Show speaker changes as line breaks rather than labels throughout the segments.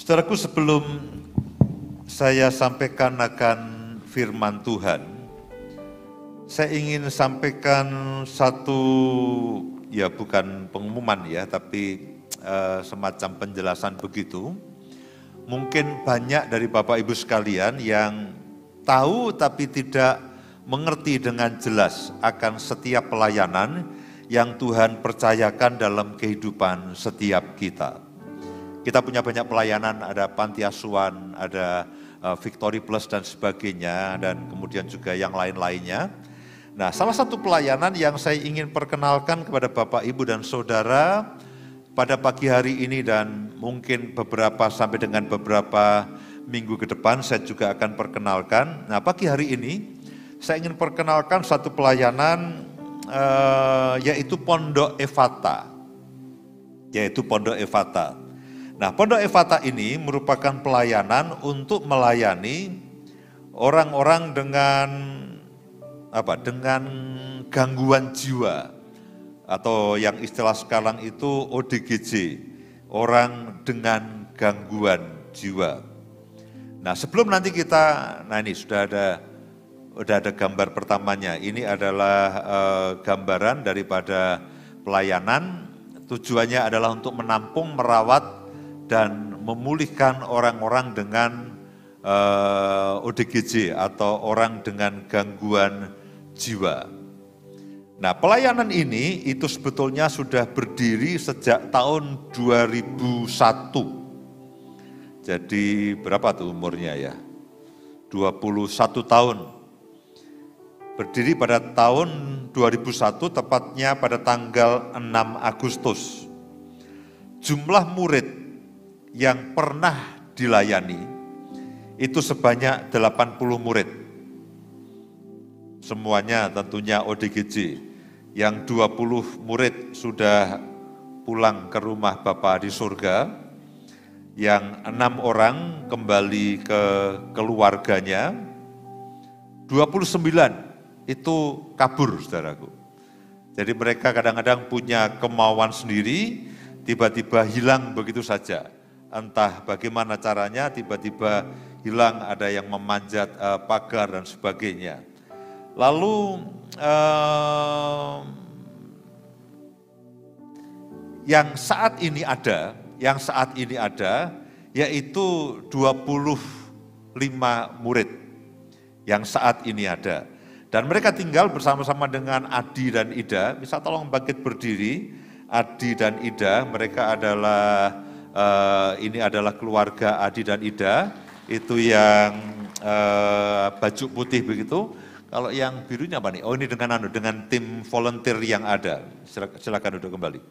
Saudaraku, sebelum saya sampaikan akan firman Tuhan, saya ingin sampaikan satu, ya bukan pengumuman ya, tapi semacam penjelasan begitu. Mungkin banyak dari Bapak Ibu sekalian yang tahu tapi tidak mengerti dengan jelas akan setiap pelayanan yang Tuhan percayakan dalam kehidupan setiap kita. Kita punya banyak pelayanan, ada panti asuhan, ada Victory Plus dan sebagainya, dan kemudian juga yang lain-lainnya. Nah, salah satu pelayanan yang saya ingin perkenalkan kepada Bapak, Ibu, dan Saudara pada pagi hari ini dan mungkin beberapa sampai dengan beberapa minggu ke depan saya juga akan perkenalkan. Nah, pagi hari ini saya ingin perkenalkan satu pelayanan yaitu Pondok Efata. Nah, Pondok Efata ini merupakan pelayanan untuk melayani orang-orang dengan gangguan jiwa atau yang istilah sekarang itu ODGJ, orang dengan gangguan jiwa. Nah, sebelum nanti ini sudah ada gambar pertamanya. Ini adalah gambaran daripada pelayanan. Tujuannya adalah untuk menampung, merawat, dan memulihkan orang-orang dengan ODGJ atau orang dengan gangguan jiwa. Nah, pelayanan ini itu sebetulnya sudah berdiri sejak tahun 2001. Jadi berapa tuh umurnya ya? 21 tahun. Berdiri pada tahun 2001, tepatnya pada tanggal 6 Agustus. Jumlah murid yang pernah dilayani itu sebanyak 80 murid. Semuanya tentunya ODGJ. Yang 20 murid sudah pulang ke rumah Bapa di surga. Yang 6 orang kembali ke keluarganya. 29 itu kabur, saudaraku. Jadi mereka kadang-kadang punya kemauan sendiri, tiba-tiba hilang begitu saja. Entah bagaimana caranya, tiba-tiba hilang, ada yang memanjat pagar dan sebagainya. Lalu yang saat ini ada, yaitu 25 murid yang saat ini ada. Dan mereka tinggal bersama-sama dengan Adi dan Ida. Bisa tolong bangkit berdiri, Adi dan Ida, mereka adalah ini adalah keluarga Adi dan Ida, itu yang baju putih begitu. Kalau yang birunya apa nih? Oh, ini dengan tim volunteer yang ada. Silakan duduk kembali.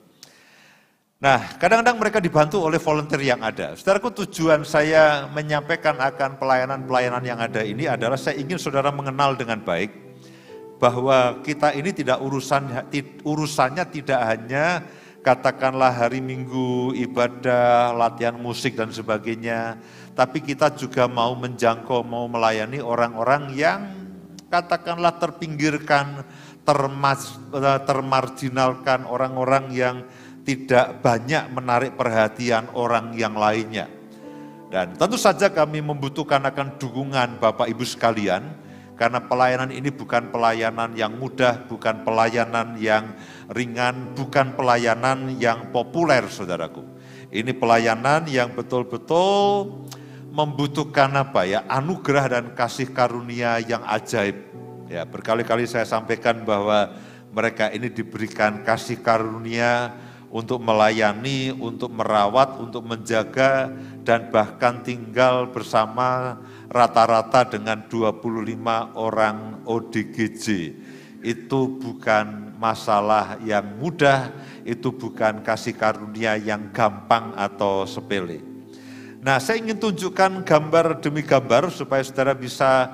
Nah, kadang-kadang mereka dibantu oleh volunteer yang ada. Saudaraku, tujuan saya menyampaikan akan pelayanan-pelayanan yang ada ini adalah saya ingin saudara mengenal dengan baik bahwa kita ini urusannya tidak hanya katakanlah hari Minggu, ibadah, latihan musik dan sebagainya. Tapi kita juga mau menjangkau, mau melayani orang-orang yang katakanlah terpinggirkan, termarginalkan, orang-orang yang tidak banyak menarik perhatian orang yang lainnya. Dan tentu saja kami membutuhkan akan dukungan Bapak Ibu sekalian, karena pelayanan ini bukan pelayanan yang mudah, bukan pelayanan yang ringan, bukan pelayanan yang populer, saudaraku. Ini pelayanan yang betul-betul membutuhkan anugerah dan kasih karunia yang ajaib. Ya, berkali-kali saya sampaikan bahwa mereka ini diberikan kasih karunia untuk melayani, untuk merawat, untuk menjaga, dan bahkan tinggal bersama rata-rata dengan 25 orang ODGJ. Itu bukan masalah yang mudah, itu bukan kasih karunia yang gampang atau sepele. Nah, saya ingin tunjukkan gambar demi gambar supaya saudara bisa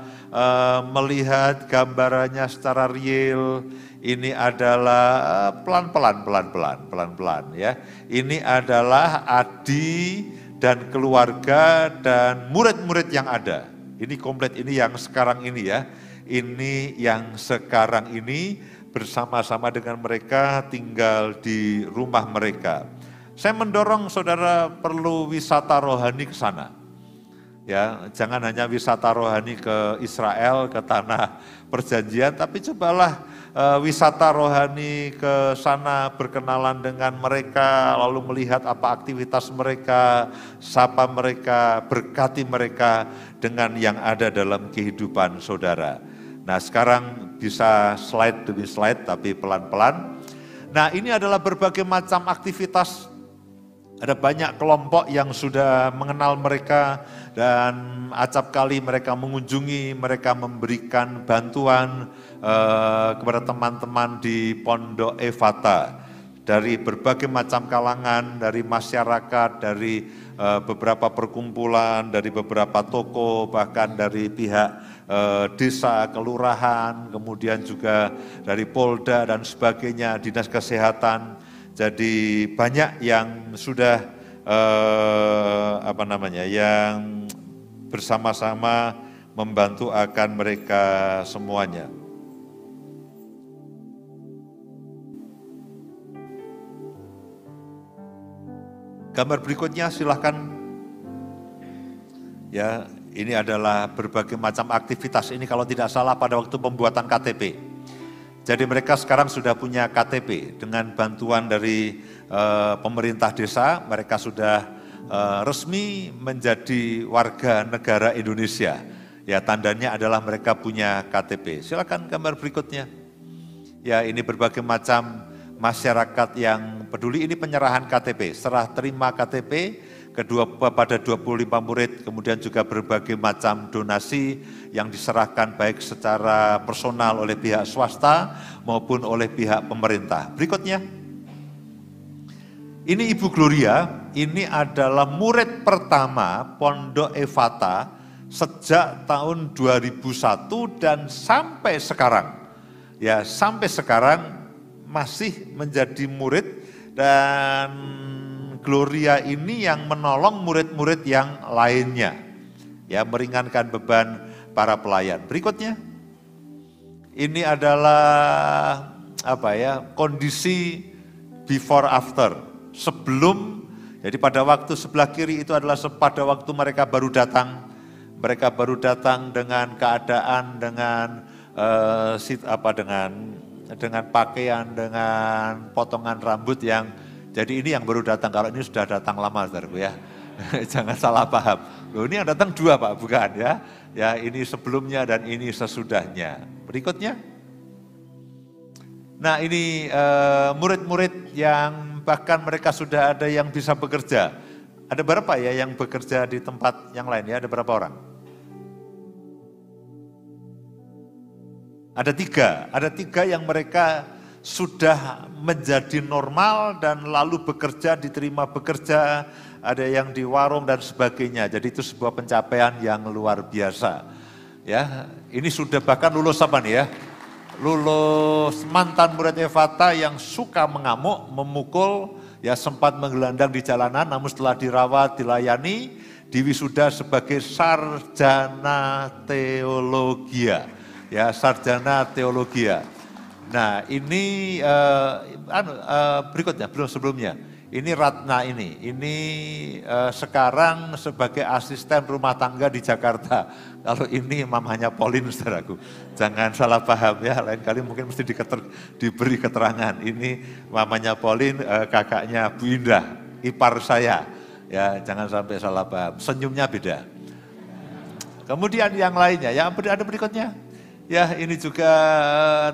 melihat gambarannya secara real. Ini adalah pelan-pelan ya. Ini adalah Adi dan keluarga dan murid-murid yang ada. Ini komplit, ini yang sekarang ini ya. Ini yang sekarang ini bersama-sama dengan mereka tinggal di rumah mereka. Saya mendorong saudara perlu wisata rohani ke sana. Ya, jangan hanya wisata rohani ke Israel, ke tanah perjanjian, tapi cobalah wisata rohani ke sana, berkenalan dengan mereka, lalu melihat apa aktivitas mereka, sapa mereka, berkati mereka dengan yang ada dalam kehidupan saudara. Nah, sekarang bisa slide demi slide tapi pelan-pelan. Nah, ini adalah berbagai macam aktivitas. Ada banyak kelompok yang sudah mengenal mereka dan acap kali mereka mengunjungi, mereka memberikan bantuan kepada teman-teman di Pondok Efata dari berbagai macam kalangan, dari masyarakat, dari beberapa perkumpulan, dari beberapa toko, bahkan dari pihak desa, kelurahan, kemudian juga dari Polda dan sebagainya, dinas kesehatan. Jadi banyak yang sudah yang bersama-sama membantu akan mereka semuanya. Gambar berikutnya silahkan. Ya, ini adalah berbagai macam aktivitas. Ini kalau tidak salah pada waktu pembuatan KTP. Jadi mereka sekarang sudah punya KTP dengan bantuan dari pemerintah desa, mereka sudah resmi menjadi warga negara Indonesia. Ya, tandanya adalah mereka punya KTP. Silakan gambar berikutnya. Ya, ini berbagai macam masyarakat yang peduli. Ini penyerahan KTP, serah terima KTP pada 25 murid, kemudian juga berbagai macam donasi yang diserahkan baik secara personal oleh pihak swasta maupun oleh pihak pemerintah. Berikutnya, ini Ibu Gloria, ini adalah murid pertama Pondok Efata sejak tahun 2001 dan sampai sekarang. Ya, sampai sekarang masih menjadi murid dan Gloria ini yang menolong murid-murid yang lainnya, ya, meringankan beban para pelayan. Berikutnya, ini adalah kondisi before after, sebelum. Jadi pada waktu sebelah kiri itu adalah pada waktu mereka baru datang dengan keadaan, dengan dengan pakaian, dengan potongan rambut yang. Jadi ini yang baru datang, kalau ini sudah datang lama, saudaraku ya. Jangan salah paham. Loh, ini yang datang dua Pak, bukan ya. Ya, ini sebelumnya dan ini sesudahnya. Berikutnya. Nah, ini murid-murid yang bahkan mereka sudah ada yang bisa bekerja. Ada berapa ya yang bekerja di tempat yang lain ya? Ada berapa orang? Ada tiga yang mereka sudah menjadi normal dan lalu bekerja, diterima bekerja, ada yang di warung dan sebagainya. Jadi itu sebuah pencapaian yang luar biasa. Ya, ini sudah bahkan lulus apa nih ya? Lulus mantan murid Efata yang suka mengamuk, memukul, ya sempat menggelandang di jalanan, namun setelah dirawat, dilayani, diwisuda sebagai sarjana teologia. Ya, sarjana teologia. Nah, ini berikutnya, belum sebelumnya. Ini Ratna ini sekarang sebagai asisten rumah tangga di Jakarta. Kalau ini mamanya Pauline, saudaraku. Jangan salah paham ya, lain kali mungkin mesti diberi keterangan. Ini mamanya Pauline, kakaknya Bu Indah, ipar saya. Ya, jangan sampai salah paham. Senyumnya beda. Kemudian yang lainnya, yang ada berikutnya. Ya, ini juga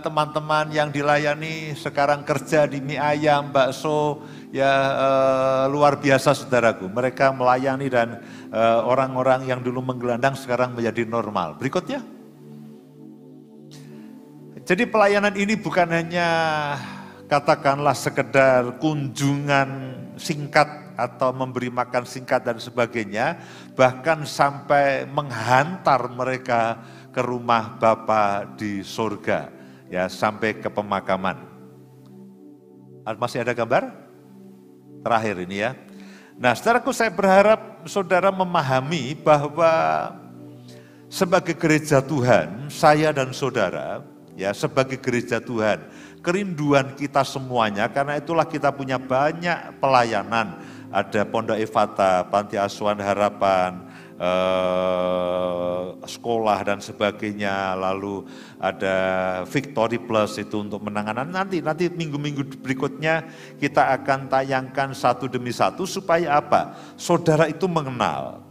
teman-teman yang dilayani sekarang kerja di mie ayam, bakso, ya luar biasa saudaraku. Mereka melayani dan orang-orang yang dulu menggelandang sekarang menjadi normal. Berikutnya. Jadi pelayanan ini bukan hanya katakanlah sekedar kunjungan singkat atau memberi makan singkat dan sebagainya, bahkan sampai menghantar mereka ke rumah Bapa di surga, ya sampai ke pemakaman. Masih ada gambar? Terakhir ini ya. Nah, saudaraku, saya berharap saudara memahami bahwa sebagai gereja Tuhan, saya dan saudara, ya sebagai gereja Tuhan, kerinduan kita semuanya, karena itulah kita punya banyak pelayanan. Ada Pondok Efata, Panti Asuhan Harapan, sekolah dan sebagainya, lalu ada Victory Plus itu untuk menangani. Nanti minggu-minggu berikutnya kita akan tayangkan satu demi satu supaya apa? Saudara itu mengenal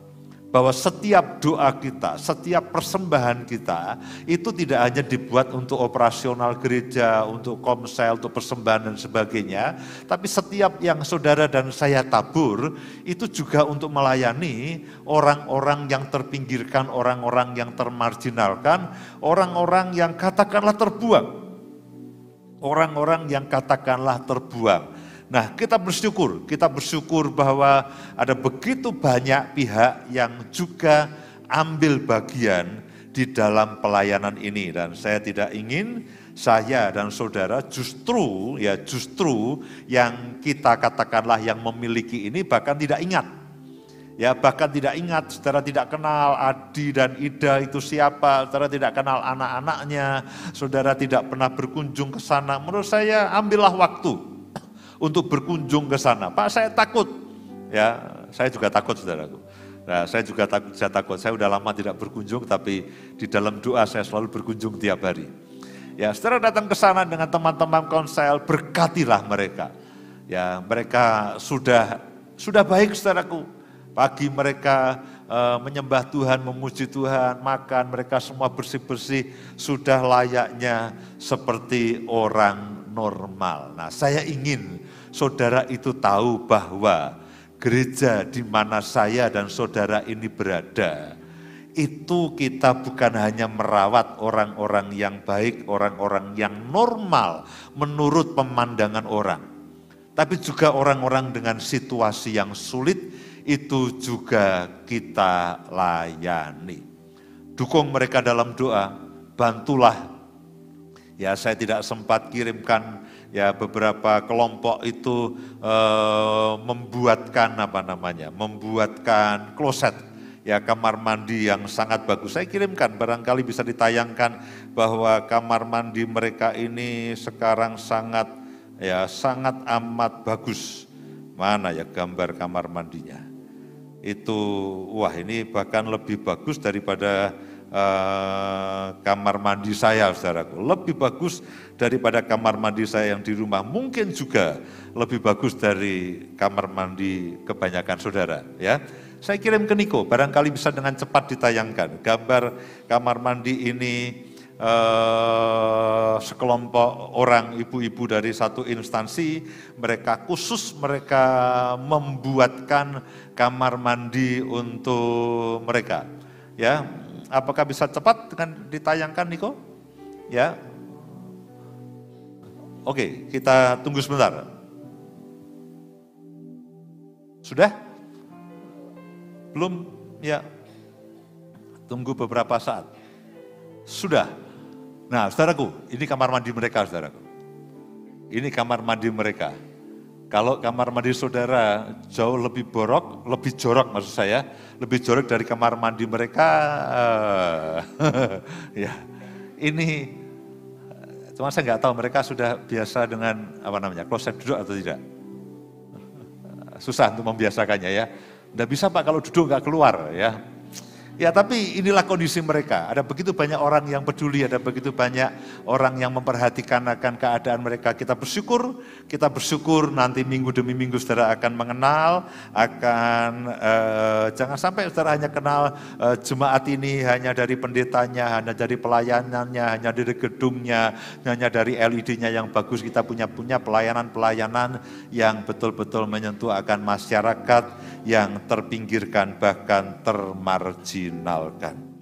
bahwa setiap doa kita, setiap persembahan kita itu tidak hanya dibuat untuk operasional gereja, untuk komsel, untuk persembahan dan sebagainya, tapi setiap yang saudara dan saya tabur itu juga untuk melayani orang-orang yang terpinggirkan, orang-orang yang termarginalkan, orang-orang yang katakanlah terbuang. Orang-orang yang katakanlah terbuang. Nah, kita bersyukur bahwa ada begitu banyak pihak yang juga ambil bagian di dalam pelayanan ini, dan saya tidak ingin saya dan saudara justru yang kita katakanlah yang memiliki ini bahkan tidak ingat. Ya, bahkan tidak ingat, saudara tidak kenal Adi dan Ida itu siapa, saudara tidak kenal anak-anaknya, saudara tidak pernah berkunjung ke sana. Menurut saya ambillah waktu untuk berkunjung ke sana. Pak, saya takut. Ya, saya juga takut, saudaraku. Nah, saya juga takut. Saya udah lama tidak berkunjung, tapi di dalam doa saya selalu berkunjung tiap hari. Ya, saudara datang ke sana dengan teman-teman konsel, berkatilah mereka. Ya, mereka sudah baik, saudaraku. Pagi mereka menyembah Tuhan, memuji Tuhan, makan, mereka semua bersih-bersih, sudah layaknya seperti orang normal. Nah, saya ingin saudara itu tahu bahwa gereja di mana saya dan saudara ini berada, itu kita bukan hanya merawat orang-orang yang baik, orang-orang yang normal menurut pemandangan orang, tapi juga orang-orang dengan situasi yang sulit, itu juga kita layani. Dukung mereka dalam doa, bantulah. Ya, saya tidak sempat kirimkan ya beberapa kelompok itu membuatkan kloset, ya kamar mandi yang sangat bagus. Saya kirimkan, barangkali bisa ditayangkan bahwa kamar mandi mereka ini sekarang sangat amat bagus. Mana ya gambar kamar mandinya? Itu ini bahkan lebih bagus daripada kamar mandi saya, saudaraku. Lebih bagus daripada kamar mandi saya yang di rumah. Mungkin juga lebih bagus dari kamar mandi kebanyakan saudara. Ya, saya kirim ke Niko, barangkali bisa dengan cepat ditayangkan. Gambar kamar mandi ini sekelompok orang, ibu-ibu dari satu instansi, mereka membuatkan kamar mandi untuk mereka. Ya, apakah bisa cepat dengan ditayangkan, Niko? Ya. Oke, kita tunggu sebentar. Sudah? Belum? Ya. Tunggu beberapa saat. Sudah. Nah, saudaraku, ini kamar mandi mereka, saudaraku. Ini kamar mandi mereka. Kalau kamar mandi saudara jauh lebih jorok maksud saya, lebih jorok dari kamar mandi mereka, ya ini, cuma saya nggak tahu mereka sudah biasa dengan kloset duduk atau tidak. Susah untuk membiasakannya ya. Nggak bisa Pak kalau duduk nggak keluar ya. Ya, tapi inilah kondisi mereka. Ada begitu banyak orang yang peduli, ada begitu banyak orang yang memperhatikan akan keadaan mereka. Kita bersyukur nanti minggu demi minggu saudara akan mengenal, jangan sampai saudara hanya kenal jemaat ini hanya dari pendetanya, hanya dari pelayanannya, hanya dari gedungnya, hanya dari LED-nya yang bagus. Kita punya pelayanan-pelayanan yang betul-betul menyentuh akan masyarakat yang terpinggirkan bahkan termarginalkan.